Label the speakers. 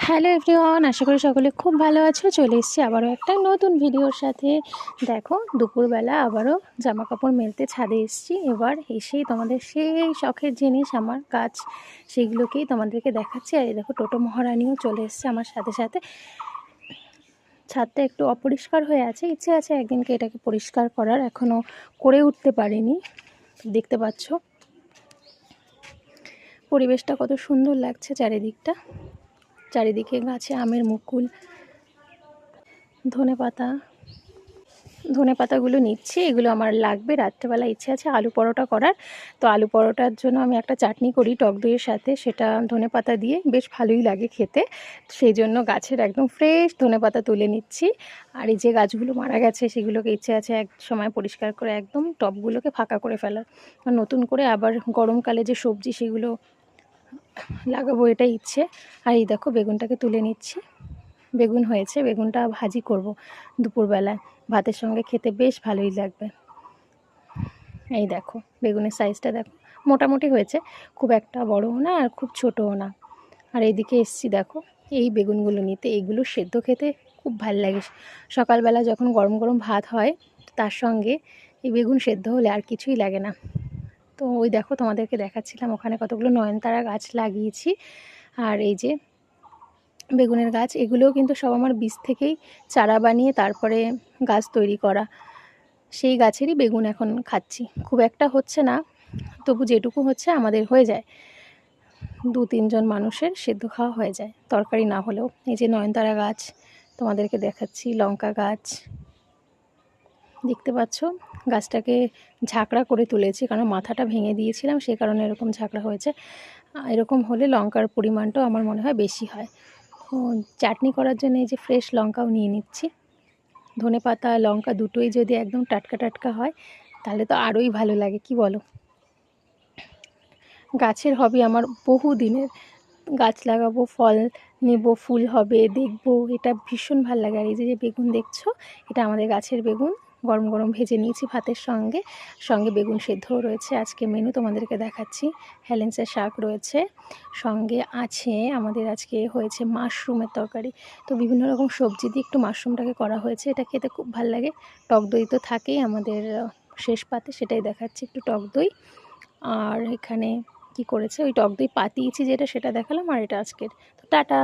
Speaker 1: Hello everyone, আশা করি সকলে খুব ভালো আছো। চলে এসেছি আবারও একটা নতুন ভিডিওর সাথে। দেখো, দুপুরবেলা আবারও জামা কাপড় মেলতে ছাদে এসেছি। এবার এসেই তোমাদের সেই শখের জিনিস আমার গাছ, সেইগুলোকেই তোমাদেরকে দেখাচ্ছি। আর এই দেখো, টোটো মহারানীও চলে এসছে আমার সাথে সাথে। ছাদটা একটু অপরিষ্কার হয়ে আছে, ইচ্ছে আছে একদিনকে এটাকে পরিষ্কার করার, এখনও করে উঠতে পারিনি। দেখতে পাচ্ছ পরিবেশটা কত সুন্দর লাগছে, চারিদিকে গাছে আমের মুকুল। ধনে পাতাগুলো নিচ্ছি, এগুলো আমার লাগবে। রাত্রেবেলা ইচ্ছে আছে আলু পরোটা করার, তো আলু পরোটার জন্য আমি একটা চাটনি করি টক দইয়ের সাথে, সেটা ধনে পাতা দিয়ে বেশ ভালোই লাগে খেতে। সেই জন্য গাছের একদম ফ্রেশ ধনে পাতা তুলে নিচ্ছি। আর এই যে গাছগুলো মারা গেছে সেগুলোকে ইচ্ছে আছে এক সময় পরিষ্কার করে একদম টবগুলোকে ফাঁকা করে ফেলার, আর নতুন করে আবার গরমকালে যে সবজি সেগুলো লাগাবো, এটাই ইচ্ছে। আর এই দেখো, বেগুনটাকে তুলে নিচ্ছি। বেগুন হয়েছে, বেগুনটা ভাজি করব দুপুরবেলায়, ভাতের সঙ্গে খেতে বেশ ভালোই লাগবে। এই দেখো, বেগুনের সাইজটা দেখো, মোটামুটি হয়েছে, খুব একটা বড়ও না আর খুব ছোটও না। আর এইদিকে এসছি দেখো এই বেগুনগুলো নিতে, এইগুলো সেদ্ধ খেতে খুব ভালো লাগে। সকালবেলা যখন গরম গরম ভাত হয়, তার সঙ্গে এই বেগুন সেদ্ধ হলে আর কিছুই লাগে না। তো ওই দেখো, তোমাদেরকে দেখাচ্ছিলাম ওখানে কতগুলো নয়নতারা গাছ লাগিয়েছি। আর এই যে বেগুনের গাছ, এগুলোও কিন্তু সব আমার বীজ থেকেই চারা বানিয়ে তারপরে গাছ তৈরি করা। সেই গাছেরই বেগুন এখন খাচ্ছি। খুব একটা হচ্ছে না, তবু যেটুকু হচ্ছে আমাদের হয়ে যায়, 2-3 জন মানুষের সেদ্ধ খাওয়া হয়ে যায়, তরকারি না হলেও। এই যে নয়নতারা গাছ তোমাদেরকে দেখাচ্ছি, লঙ্কা গাছ দেখতে পাচ্ছ। গাছটাকে ঝাঁকড়া করে তুলেছি, কারণ মাথাটা ভেঙে দিয়েছিলাম, সেই কারণে এরকম ঝাঁকড়া হয়েছে। এরকম হলে লঙ্কার পরিমাণটাও আমার মনে হয় বেশি হয়। চাটনি করার জন্য এই যে ফ্রেশ লঙ্কাও নিয়ে নিচ্ছি। ধনেপাতা লঙ্কা দুটোই যদি একদম টাটকা টাটকা হয় তাহলে তো আরোই ভালো লাগে, কি বলো? গাছের হবি আমার বহু দিনের। গাছ লাগাবো, ফল নেব, ফুল হবে, দেখবো, এটা ভীষণ ভালো লাগে। আর এই যে বেগুন দেখছো, এটা আমাদের গাছের বেগুন। গরম গরম ভেজে নিয়েছি ভাতের সঙ্গে, সঙ্গে বেগুন সেদ্ধও রয়েছে। আজকে মেনু তোমাদেরকে দেখাচ্ছি। হেলেন্সের শাক রয়েছে, সঙ্গে আছে আমাদের আজকে হয়েছে মাশরুমের তরকারি। তো বিভিন্ন রকম সবজি দিয়ে একটু মাশরুমটাকে করা হয়েছে, এটা খেতে খুব ভালো লাগে। টক দই তো থাকেই আমাদের শেষ পাতে, সেটাই দেখাচ্ছি, একটু টক দই। আর এখানে কি করেছে, ওই টক দই পাতিয়েছি যেটা, সেটা দেখালাম। আর এটা আজকের। তো টাটা।